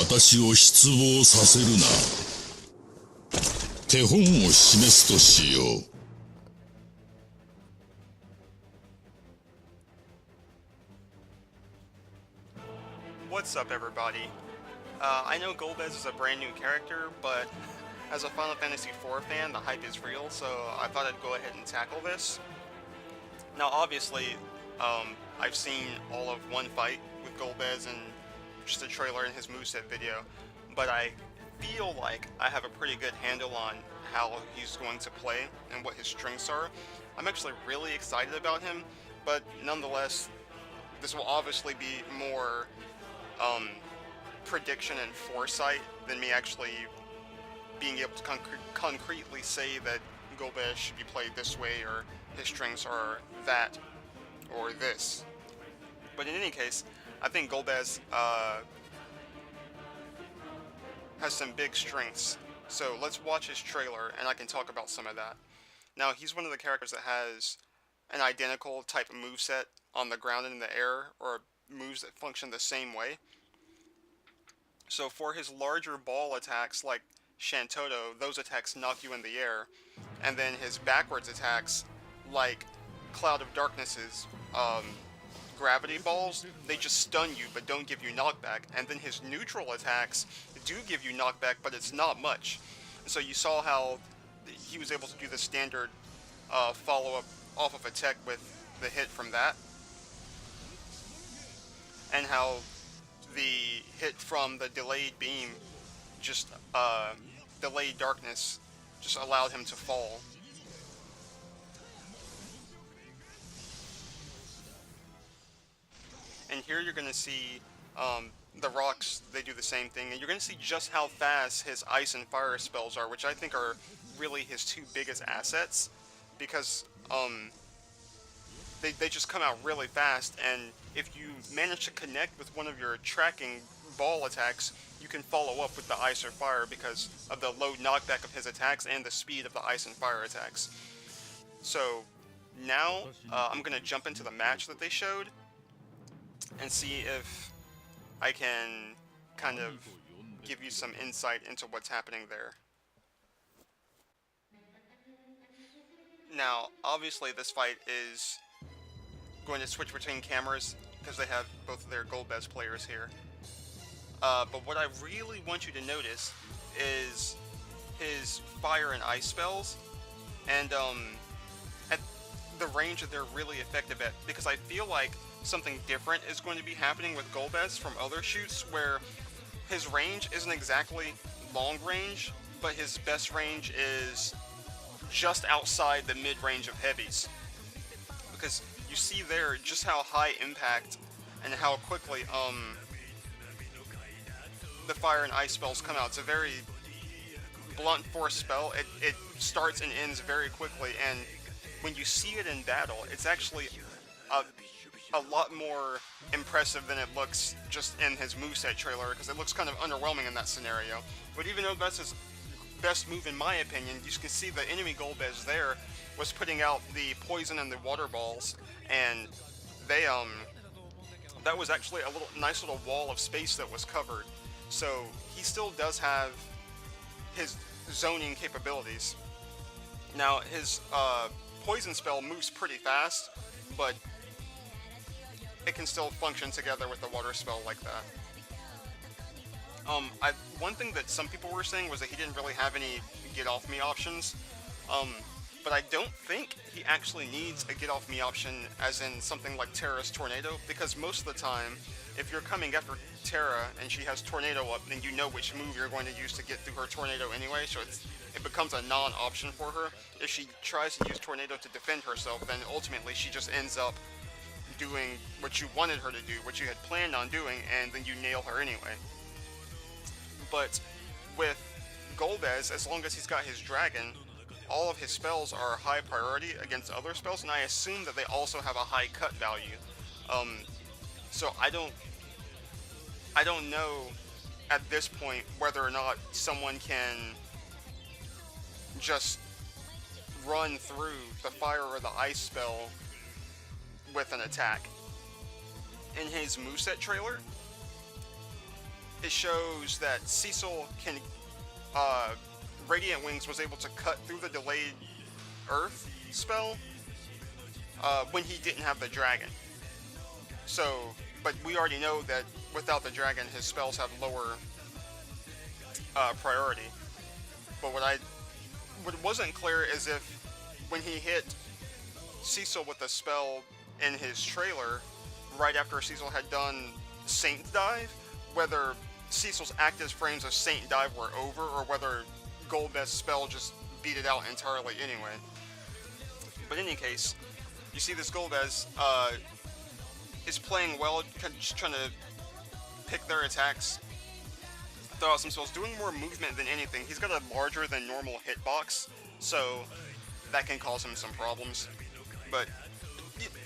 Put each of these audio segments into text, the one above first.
私を失望させるな。手本を示すとしよう。What's up, everybody? I know Golbez is a brand new character, but as a Final Fantasy IV fan, the hype is real, so I thought I'd go ahead and tackle this. Now, obviously, I've seen all of one fight with Golbez and just a trailer in his moveset video, but I feel like I have a pretty good handle on how he's going to play and what his strengths are. I'm actually really excited about him, but nonetheless, this will obviously be more prediction and foresight than me actually being able to concretely say that Golbez should be played this way or his strengths are that or this. But in any case, I think Golbez has some big strengths. So let's watch his trailer and I can talk about some of that. Now, he's one of the characters that has an identical type of moveset on the ground and in the air, or moves that function the same way. So for his larger ball attacks like Shantoto, those attacks knock you in the air, and then his backwards attacks like Cloud of Darkness's gravity balls, they just stun you but don't give you knockback, and then his neutral attacks do give you knockback, but it's not much. So you saw how he was able to do the standard follow-up off of a tech with the hit from that, and how the hit from the delayed beam, just delayed darkness, just allowed him to fall. And here you're going to see the rocks, they do the same thing, and you're going to see just how fast his ice and fire spells are, which I think are really his two biggest assets, because they just come out really fast, and if you manage to connect with one of your tracking ball attacks, you can follow up with the ice or fire because of the low knockback of his attacks and the speed of the ice and fire attacks. So now I'm going to jump into the match that they showed and see if I can kind of give you some insight into what's happening there. Now, obviously this fight is going to switch between cameras because they have both of their Golbez players here. But what I really want you to notice is his fire and ice spells, and at the range that they're really effective at, because I feel like something different is going to be happening with Golbez from other shoots, where his range isn't exactly long range, but his best range is just outside the mid-range of heavies. Because you see there just how high impact and how quickly the fire and ice spells come out. It's a very blunt force spell. It starts and ends very quickly, and when you see it in battle, it's actually a lot more impressive than it looks just in his moveset trailer, because it looks kind of underwhelming in that scenario. But even though that's his best move in my opinion, you can see the enemy Golbez there was putting out the poison and the water balls, and they that was actually a nice little wall of space that was covered. So he still does have his zoning capabilities. Now his poison spell moves pretty fast, but it can still function together with the water spell like that. One thing that some people were saying was that he didn't really have any get off me options, but I don't think he actually needs a get off me option as in something like Terra's Tornado, because most of the time, if you're coming after Terra and she has Tornado up, then you know which move you're going to use to get through her Tornado anyway, so it becomes a non-option for her. If she tries to use Tornado to defend herself, then ultimately she just ends up doing what you wanted her to do, what you had planned on doing, and then you nail her anyway. But with Golbez, as long as he's got his dragon, all of his spells are high priority against other spells, and I assume that they also have a high cut value. So I don't know at this point whether or not someone can just run through the fire or the ice spell with an attack. In his moveset trailer, it shows that Cecil can, Radiant Wings was able to cut through the delayed Earth spell when he didn't have the dragon. So, but we already know that without the dragon, his spells have lower priority. But what wasn't clear is if when he hit Cecil with the spell in his trailer, right after Cecil had done Saint Dive, whether Cecil's active frames of Saint Dive were over or whether Golbez's spell just beat it out entirely anyway. But in any case, you see this Golbez is playing well, just trying to pick their attacks, throw out some spells, doing more movement than anything. He's got a larger than normal hitbox, so that can cause him some problems. But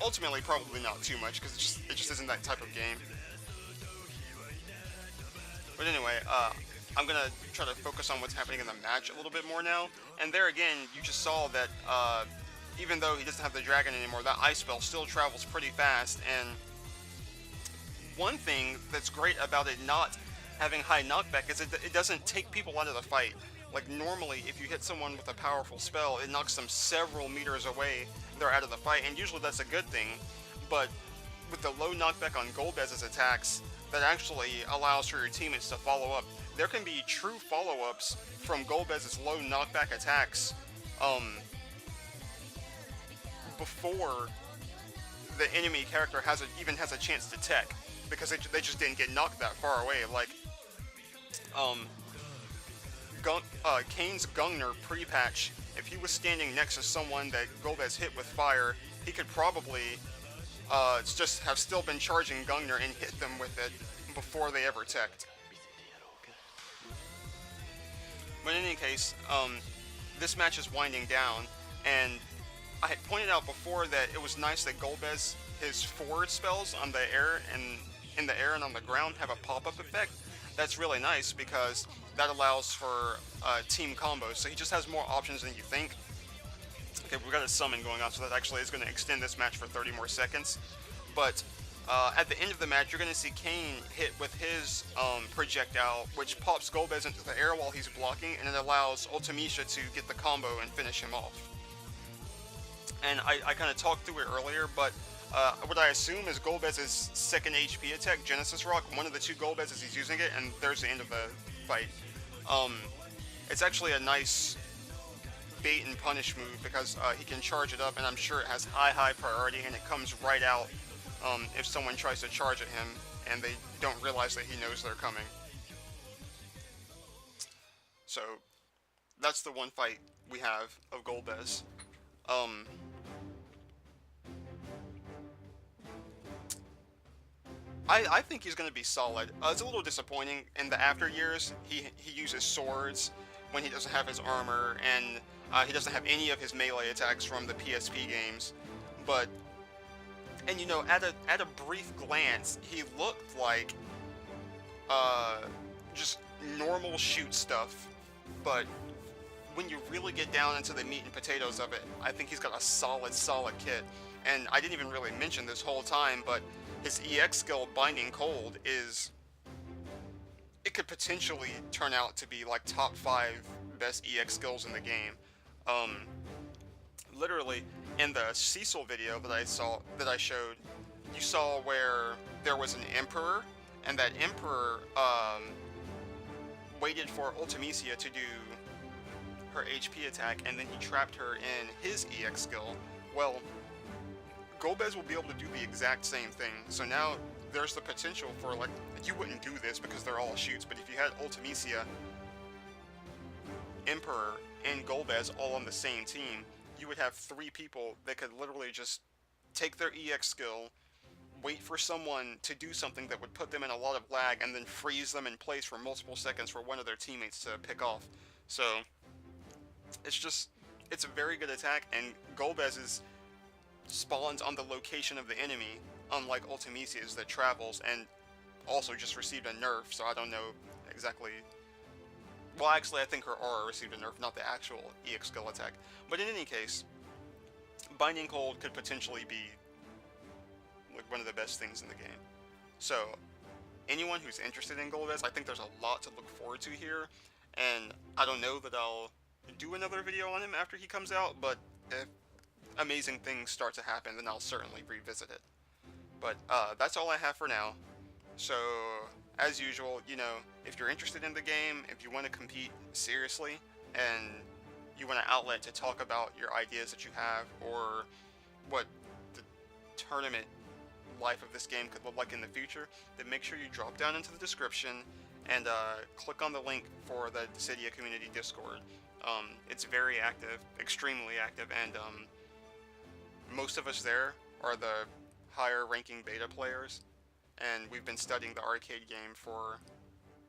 ultimately, probably not too much, because it just isn't that type of game. But anyway, I'm going to try to focus on what's happening in the match a little bit more now. And there again, you just saw that even though he doesn't have the dragon anymore, that ice spell still travels pretty fast. And one thing that's great about it not having high knockback is it doesn't take people out of the fight. Like normally, if you hit someone with a powerful spell, it knocks them several meters away, they're out of the fight, and usually that's a good thing. But with the low knockback on Golbez's attacks, that actually allows for your teammates to follow up. There can be true follow-ups from Golbez's low knockback attacks before the enemy character even has a chance to tech, because they just didn't get knocked that far away. Like Kane's Gungnir pre-patch, if he was standing next to someone that Golbez hit with fire, he could probably just have still been charging Gungnir and hit them with it before they ever teched. But in any case, this match is winding down, and I had pointed out before that it was nice that Golbez, his forward spells on the air and in the air and on the ground have a pop-up effect. That's really nice because that allows for team combos, so he just has more options than you think. Okay, we've got a summon going on, so that actually is going to extend this match for 30 more seconds. But at the end of the match, you're going to see Kane hit with his projectile, which pops Golbez into the air while he's blocking, and it allows Ultimisha to get the combo and finish him off. And I kind of talked through it earlier, but what I assume is Golbez's second HP attack, Genesis Rock, one of the two Golbez's he's using it, and there's the end of the fight. It's actually a nice bait and punish move because he can charge it up, and I'm sure it has high priority, and it comes right out if someone tries to charge at him and they don't realize that he knows they're coming. So that's the one fight we have of Golbez. I think he's going to be solid. It's a little disappointing in the after years. He uses swords when he doesn't have his armor, and he doesn't have any of his melee attacks from the PSP games. And you know, at a brief glance, he looked like just normal shoot stuff. But when you really get down into the meat and potatoes of it, I think he's got a solid kit. And I didn't even really mention this whole time, but his EX skill, Binding Cold, it could potentially turn out to be like top 5 best EX skills in the game. Literally, in the Cecil video that I showed, you saw where there was an Emperor, and that Emperor waited for Ultimecia to do her HP attack, and then he trapped her in his EX skill. Well, Golbez will be able to do the exact same thing. So now there's the potential for, like, you wouldn't do this because they're all shoots, but if you had Ultimecia, Emperor, and Golbez all on the same team, you would have 3 people that could literally just take their EX skill, wait for someone to do something that would put them in a lot of lag, and then freeze them in place for multiple seconds for one of their teammates to pick off. So it's a very good attack, and Golbez's spawns on the location of the enemy, unlike Ultimecia's that travels, and also just received a nerf, so I don't know exactly. Well, actually, I think her aura received a nerf, not the actual EX skill attack. But in any case, Binding Cold could potentially be like one of the best things in the game. So anyone who's interested in Golbez, I think there's a lot to look forward to here, and I don't know that I'll do another video on him after he comes out, but if amazing things start to happen, then I'll certainly revisit it. But that's all I have for now. So, as usual, you know, if you're interested in the game, if you want to compete seriously, and you want an outlet to talk about your ideas that you have, or what the tournament life of this game could look like in the future, then make sure you drop down into the description and click on the link for the Dissidia community Discord. It's very active, extremely active, and most of us there are the higher ranking beta players, and we've been studying the arcade game for,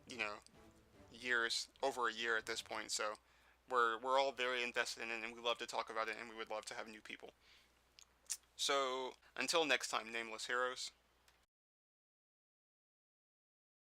you know, years, over a year at this point, so we're all very invested in it, and we love to talk about it, and we would love to have new people. So, until next time, Nameless Heroes.